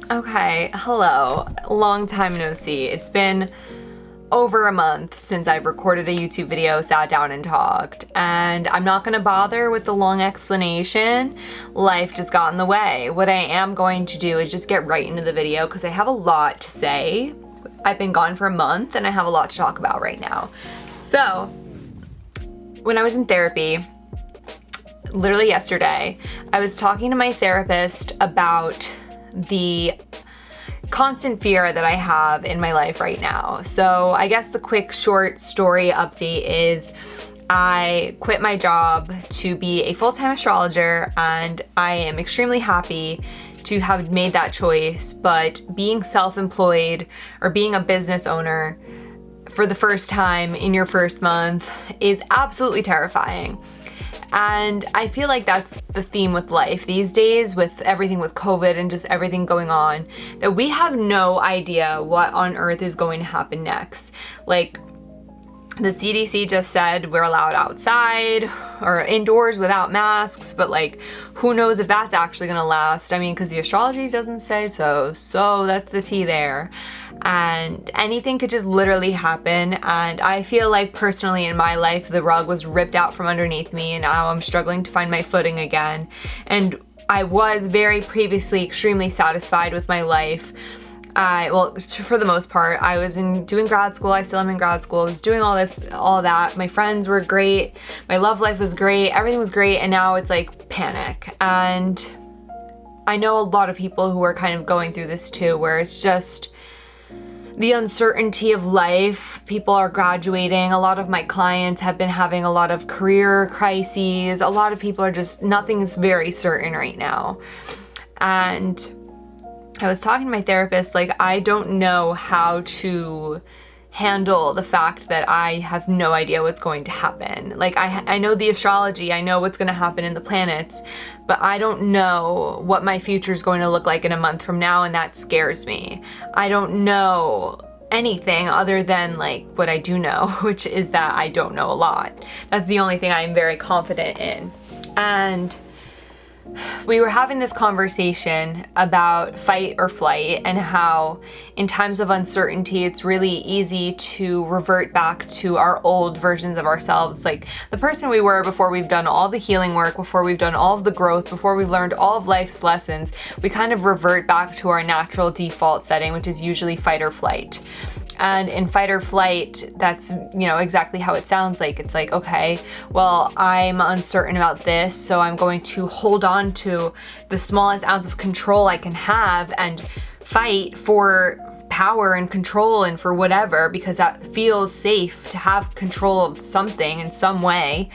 Okay, hello. Long time no see. It's been over a month since I've recorded a YouTube video, sat down and talked, and I'm not gonna bother with the long explanation. Life just got in the way. What I am going to do is just get right into the video because I have a lot to say. I've been gone for a month and I have a lot to talk about right now. So, when I was in therapy, literally yesterday, I was talking to my therapist about the constant fear that I have in my life right now. So I guess the quick short story update is I quit my job to be a full-time astrologer and I am extremely happy to have made that choice, but being self-employed or being a business owner for the first time in your first month is absolutely terrifying. And I feel like that's the theme with life these days, with everything with COVID and just everything going on, that we have no idea what on earth is going to happen next. Like, the CDC just said we're allowed outside or indoors without masks, but like, who knows if that's actually gonna last? I mean, because the astrology doesn't say so, so that's the tea there. And anything could just literally happen. And I feel like personally in my life, the rug was ripped out from underneath me and now I'm struggling to find my footing again. And I was very previously extremely satisfied with my life. For the most part, I was doing grad school. I still am in grad school. I was doing all that. My friends were great. My love life was great. Everything was great. And now it's like panic. And I know a lot of people who are kind of going through this too, where it's just the uncertainty of life. People are graduating. A lot of my clients have been having a lot of career crises. A lot of people are just, nothing is very certain right now. And I was talking to my therapist, like, I don't know how to handle the fact that I have no idea what's going to happen. Like, I know the astrology, I know what's going to happen in the planets, but I don't know what my future is going to look like in a month from now, and that scares me. I don't know anything other than like what I do know, which is that I don't know a lot. That's the only thing I'm very confident in. And we were having this conversation about fight or flight and how in times of uncertainty, it's really easy to revert back to our old versions of ourselves, like the person we were before we've done all the healing work, before we've done all of the growth, before we've learned all of life's lessons. We kind of revert back to our natural default setting, which is usually fight or flight. And in fight or flight, that's, exactly how it sounds like. It's like, okay, well, I'm uncertain about this, so I'm going to hold on to the smallest ounce of control I can have and fight for power and control and for whatever, because that feels safe to have control of something in some way.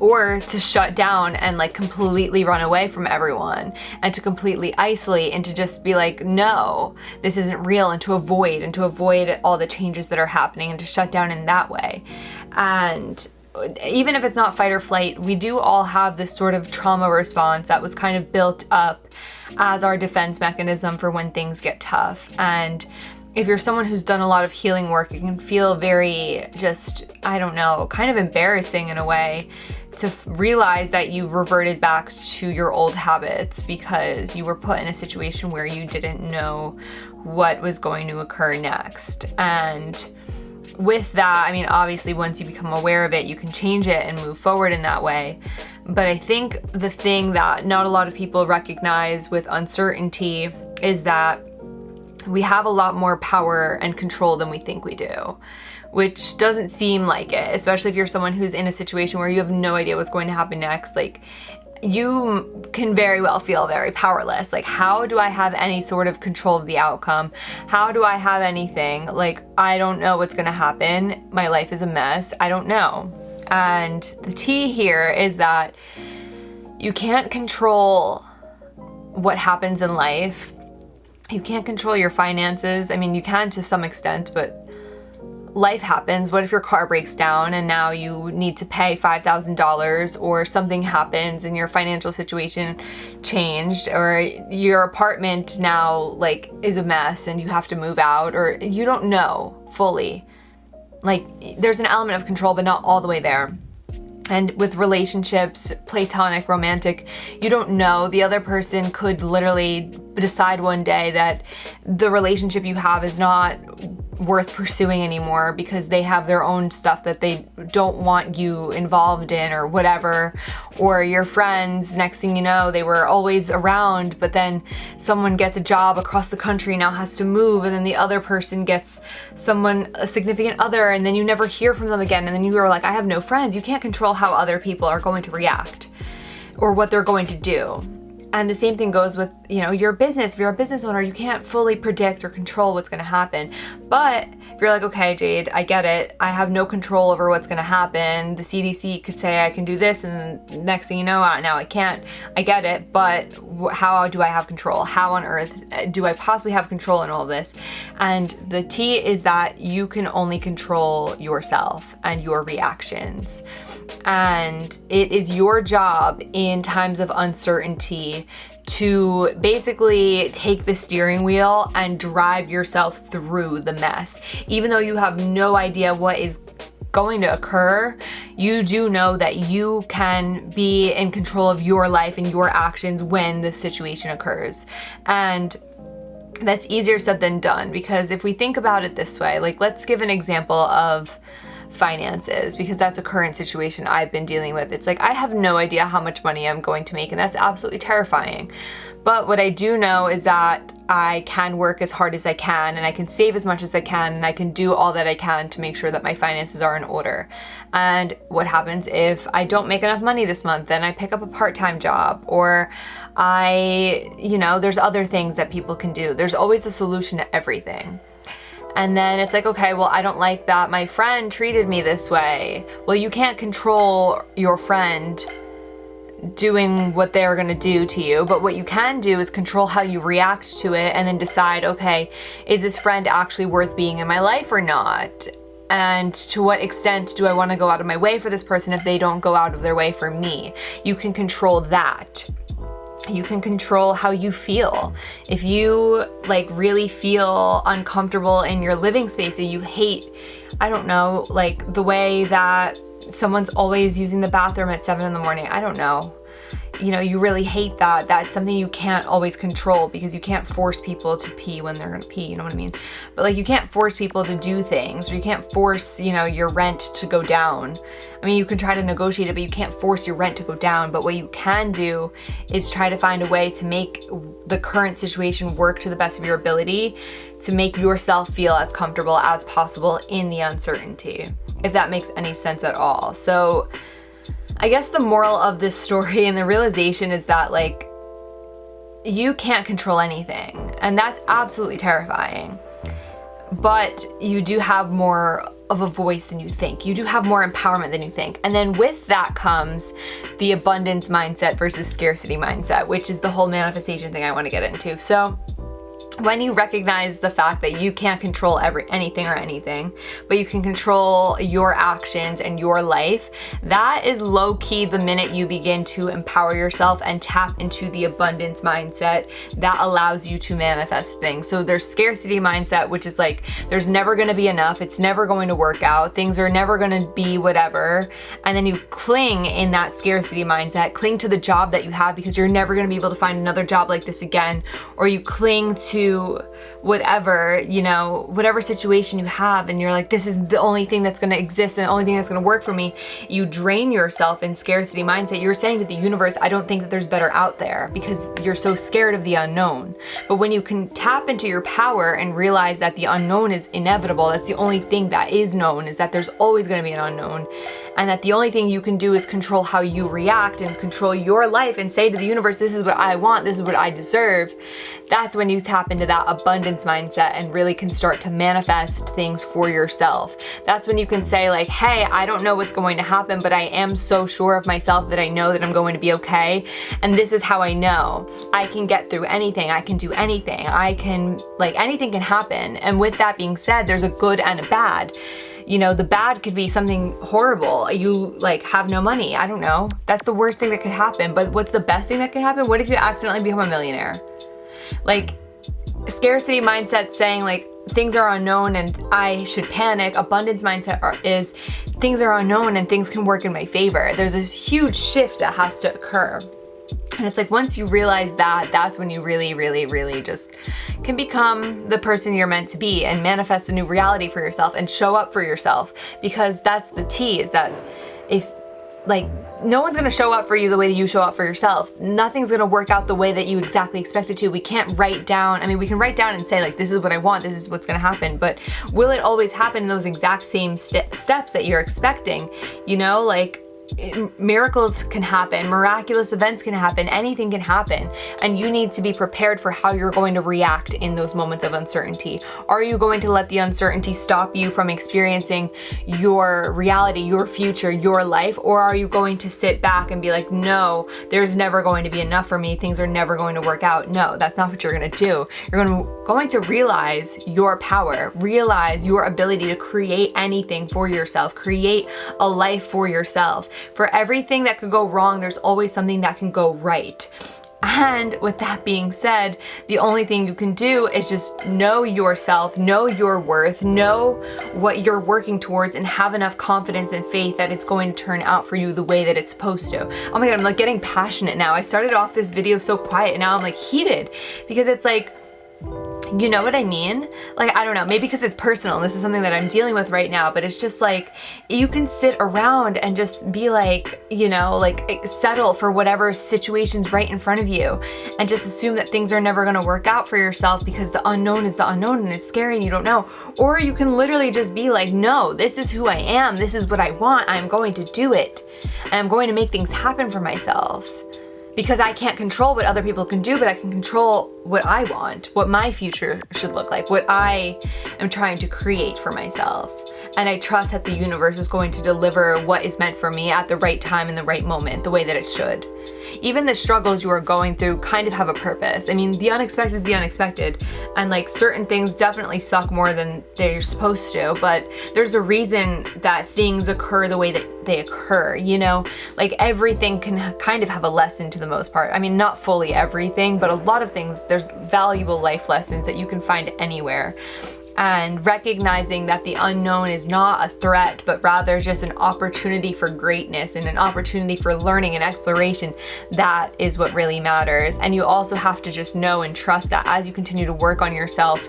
Or to shut down and like completely run away from everyone and to completely isolate and to just be like, no, this isn't real, and to avoid all the changes that are happening and to shut down in that way. And even if it's not fight or flight, we do all have this sort of trauma response that was kind of built up as our defense mechanism for when things get tough. And if you're someone who's done a lot of healing work, it can feel very just, kind of embarrassing in a way to realize that you've reverted back to your old habits because you were put in a situation where you didn't know what was going to occur next. And with that, obviously once you become aware of it, you can change it and move forward in that way. But I think the thing that not a lot of people recognize with uncertainty is that we have a lot more power and control than we think we do, which doesn't seem like it, especially if you're someone who's in a situation where you have no idea what's going to happen next. Like, you can very well feel very powerless. Like, how do I have any sort of control of the outcome? How do I have anything? Like, I don't know what's going to happen. My life is a mess. I don't know. And the tea here is that you can't control what happens in life. You can't control your finances. You can to some extent, but life happens. What if your car breaks down and now you need to pay $5,000, or something happens and your financial situation changed, or your apartment now is a mess and you have to move out, or you don't know fully. There's an element of control, but not all the way there. And with relationships, platonic, romantic, you don't know. The other person could literally decide one day that the relationship you have is not worth pursuing anymore because they have their own stuff that they don't want you involved in or whatever. Or your friends, next thing you know, they were always around, but then someone gets a job across the country, now has to move, and then the other person gets someone, a significant other, and then you never hear from them again. And then you are like, I have no friends. You can't control how other people are going to react or what they're going to do. And the same thing goes with, your business. If you're a business owner, you can't fully predict or control what's going to happen. But if you're like, okay, Jade, I get it. I have no control over what's going to happen. The CDC could say I can do this, and next thing you know, now I can't. I get it. But how do I have control? How on earth do I possibly have control in all this? And the T is that you can only control yourself and your reactions. And it is your job in times of uncertainty to basically take the steering wheel and drive yourself through the mess. Even though you have no idea what is going to occur, you do know that you can be in control of your life and your actions when the situation occurs. And that's easier said than done, because if we think about it this way, like, let's give an example of finances, because that's a current situation I've been dealing with. It's like, I have no idea how much money I'm going to make, and that's absolutely terrifying. But what I do know is that I can work as hard as I can, and I can save as much as I can, and I can do all that I can to make sure that my finances are in order. And what happens if I don't make enough money this month? Then I pick up a part-time job, or there's other things that people can do. There's always a solution to everything. And then it's like, okay, well, I don't like that my friend treated me this way. Well, you can't control your friend doing what they're going to do to you, but what you can do is control how you react to it, and then decide, okay, is this friend actually worth being in my life or not? And to what extent do I want to go out of my way for this person if they don't go out of their way for me? You can control that. You can control how you feel. If you really feel uncomfortable in your living space, and you hate, the way that someone's always using the bathroom at 7 a.m, I don't know. You really hate that. That's something you can't always control, because you can't force people to pee when they're gonna pee, you know what I mean? But you can't force people to do things, or you can't force, your rent to go down. I mean, you can try to negotiate it, but you can't force your rent to go down. But what you can do is try to find a way to make the current situation work to the best of your ability, to make yourself feel as comfortable as possible in the uncertainty, if that makes any sense at all. So I guess the moral of this story and the realization is that you can't control anything, and that's absolutely terrifying. But you do have more of a voice than you think. You do have more empowerment than you think. And then with that comes the abundance mindset versus scarcity mindset, which is the whole manifestation thing I want to get into. So when you recognize the fact that you can't control anything, but you can control your actions and your life, that is low-key the minute you begin to empower yourself and tap into the abundance mindset that allows you to manifest things. So there's scarcity mindset, which is there's never going to be enough, it's never going to work out, things are never going to be whatever. And then you cling in that scarcity mindset, cling to the job that you have because you're never going to be able to find another job like this again, or you cling to whatever, whatever situation you have, and you're like, this is the only thing that's going to exist and the only thing that's going to work for me. You drain yourself in scarcity mindset. You're saying to the universe, I don't think that there's better out there, because you're so scared of the unknown. But when you can tap into your power and realize that the unknown is inevitable, that's the only thing that is known, is that there's always going to be an unknown, and that the only thing you can do is control how you react and control your life and say to the universe, this is what I want, this is what I deserve. That's when you tap into that abundance mindset and really can start to manifest things for yourself. That's when you can say hey, I don't know what's going to happen, but I am so sure of myself that I know that I'm going to be okay. And this is how I know I can get through anything. I can do anything. I can, anything can happen. And with that being said, there's a good and a bad. The bad could be something horrible. You have no money. I don't know. That's the worst thing that could happen. But what's the best thing that could happen? What if you accidentally become a millionaire? Scarcity mindset saying things are unknown and I should panic. Abundance mindset is things are unknown and things can work in my favor. There's a huge shift that has to occur. And it's like, once you realize that, that's when you really, really, really just can become the person you're meant to be and manifest a new reality for yourself and show up for yourself. Because that's the T, is that if, like, no one's gonna show up for you the way that you show up for yourself. Nothing's gonna work out the way that you exactly expect it to. We can't write down, I mean, we can write down and say, like, this is what I want, this is what's gonna happen, but will it always happen in those exact same steps that you're expecting? You know, like, miracles can happen, miraculous events can happen, anything can happen, and you need to be prepared for how you're going to react in those moments of uncertainty. Are you going to let the uncertainty stop you from experiencing your reality, your future, your life, or are you going to sit back and be like, no, there's never going to be enough for me, things are never going to work out? No, that's not what you're going to do. You're going to realize your power, realize your ability to create anything for yourself, create a life for yourself. For everything that could go wrong, there's always something that can go right. And with that being said, the only thing you can do is just know yourself, know your worth, know what you're working towards, and have enough confidence and faith that it's going to turn out for you the way that it's supposed to. Oh my God, I'm like getting passionate now. I started off this video so quiet and now I'm like heated, because it's like, you know what I mean? Like, I don't know, maybe because it's personal and this is something that I'm dealing with right now, but it's just like, you can sit around and just be like, you know, like settle for whatever situation's right in front of you and just assume that things are never gonna work out for yourself because the unknown is the unknown and it's scary and you don't know. Or you can literally just be like, no, this is who I am, this is what I want, I'm going to do it. And I'm going to make things happen for myself. Because I can't control what other people can do, but I can control what I want, what my future should look like, what I am trying to create for myself. And I trust that the universe is going to deliver what is meant for me at the right time in the right moment, the way that it should. Even the struggles you are going through kind of have a purpose. I mean, the unexpected is the unexpected, and like certain things definitely suck more than they're supposed to, but there's a reason that things occur the way that they occur, you know? Like everything can kind of have a lesson to the most part. I mean, not fully everything, but a lot of things, there's valuable life lessons that you can find anywhere. And recognizing that the unknown is not a threat, but rather just an opportunity for greatness and an opportunity for learning and exploration, that is what really matters. And you also have to just know and trust that as you continue to work on yourself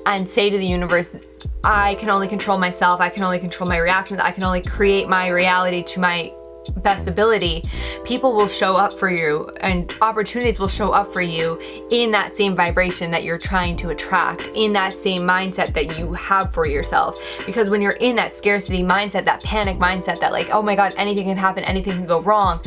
and say to the universe, I can only control myself, I can only control my reactions, I can only create my reality to my best ability, people will show up for you and opportunities will show up for you in that same vibration that you're trying to attract, in that same mindset that you have for yourself. Because when you're in that scarcity mindset, that panic mindset, that like, oh my God, anything can happen, anything can go wrong,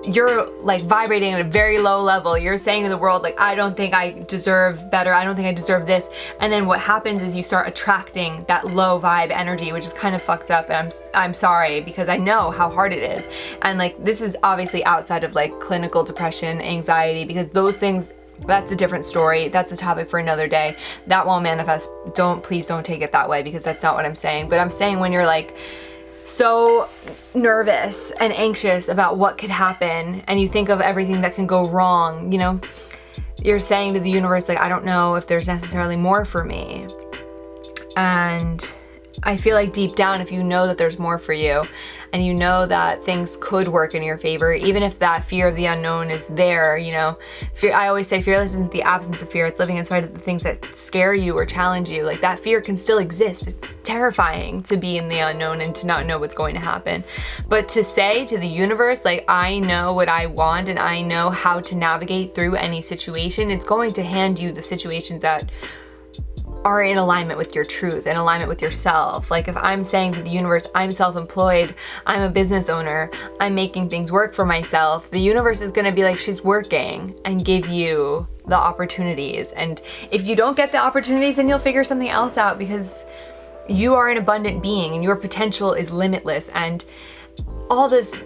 you're like vibrating at a very low level. You're saying to the world, like, I don't think I deserve better, I don't think I deserve this. And then what happens is you start attracting that low vibe energy, which is kind of fucked up. And I'm sorry, because I know how hard it is. And like, this is obviously outside of like clinical depression, anxiety, because those things, that's a different story. That's a topic for another day. That won't manifest. Please don't take it that way, because that's not what I'm saying. But I'm saying when you're like so nervous and anxious about what could happen and you think of everything that can go wrong, you know, you're saying to the universe, like, I don't know if there's necessarily more for me. And I feel like deep down, if you know that there's more for you and you know that things could work in your favor, even if that fear of the unknown is there, you know, fear, I always say fearless isn't the absence of fear, it's living in spite of the things that scare you or challenge you. Like, that fear can still exist. It's terrifying to be in the unknown and to not know what's going to happen. But to say to the universe, like, I know what I want and I know how to navigate through any situation, it's going to hand you the situations that are in alignment with your truth, in alignment with yourself. Like, if I'm saying to the universe, I'm self-employed, I'm a business owner, I'm making things work for myself, the universe is gonna be like, she's working, and give you the opportunities. And if you don't get the opportunities, then you'll figure something else out, because you are an abundant being and your potential is limitless. And all this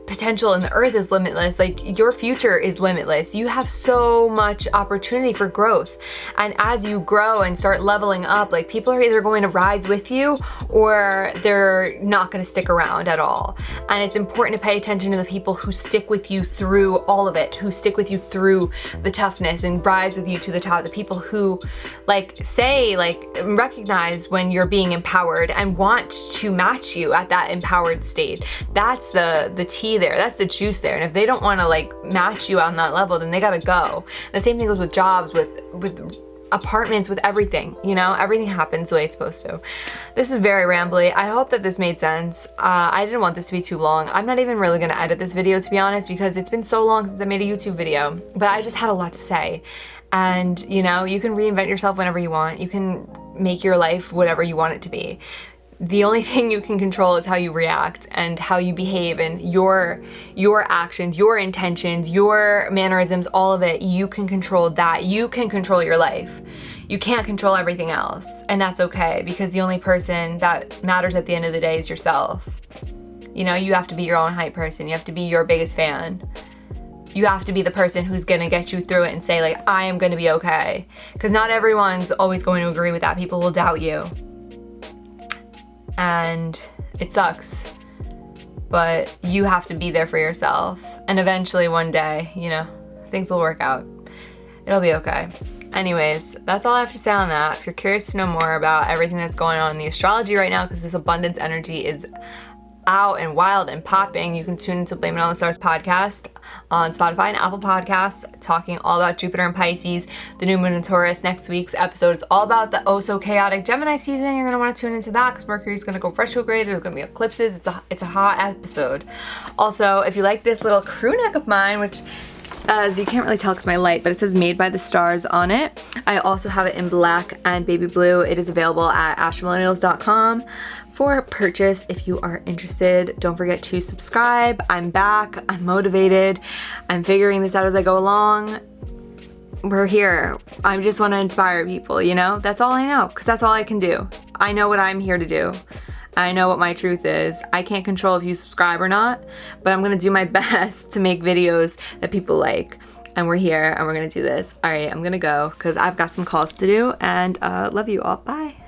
potential, and the earth is limitless. Like, your future is limitless. You have so much opportunity for growth. And as you grow and start leveling up, like, people are either going to rise with you or they're not going to stick around at all. And it's important to pay attention to the people who stick with you through all of it, who stick with you through the toughness and rise with you to the top. The people who recognize when you're being empowered and want to match you at that empowered state. That's the tea there. That's the juice there. And if they don't want to like match you on that level, then they gotta go. The same thing goes with jobs, with apartments, with everything. You know, everything happens the way it's supposed to. This is very rambly. I hope that this made sense. I didn't want this to be too long. I'm not even really gonna edit this video, to be honest, because it's been so long since I made a YouTube video. But I just had a lot to say. And you know, you can reinvent yourself whenever you want. You can make your life whatever you want it to be. The only thing you can control is how you react and how you behave, and your actions, your intentions, your mannerisms, all of it. You can control that. You can control your life. You can't control everything else, and that's okay, because the only person that matters at the end of the day is yourself. You know, you have to be your own hype person. You have to be your biggest fan. You have to be the person who's gonna get you through it and say, like, I am gonna be okay. Because not everyone's always going to agree with that. People will doubt you. And it sucks. But you have to be there for yourself. And eventually one day, you know, things will work out. It'll be okay. Anyways, that's all I have to say on that. If you're curious to know more about everything that's going on in the astrology right now, because this abundance energy is out and wild and popping, you can tune into Blame It on the Stars podcast on Spotify and Apple Podcasts, talking all about Jupiter and Pisces, the new moon in Taurus. Next week's episode is all about the oh so chaotic Gemini season. You're going to want to tune into that because Mercury's going to go retrograde. There's going to be eclipses. It's a hot episode. Also, if you like this little crew neck of mine, which as you can't really tell because my light, but it says Made by the Stars on it. I also have it in black and baby blue. It is available at astromillennials.com for purchase if you are interested. Don't forget to subscribe. I'm back. I'm motivated. I'm figuring this out as I go along. We're here. I just want to inspire people, you know? That's all I know, because that's all I can do. I know what I'm here to do. I know what my truth is. I can't control if you subscribe or not, but I'm gonna do my best to make videos that people like. And we're here and we're gonna do this. All right, I'm gonna go because I've got some calls to do, and love you all. Bye.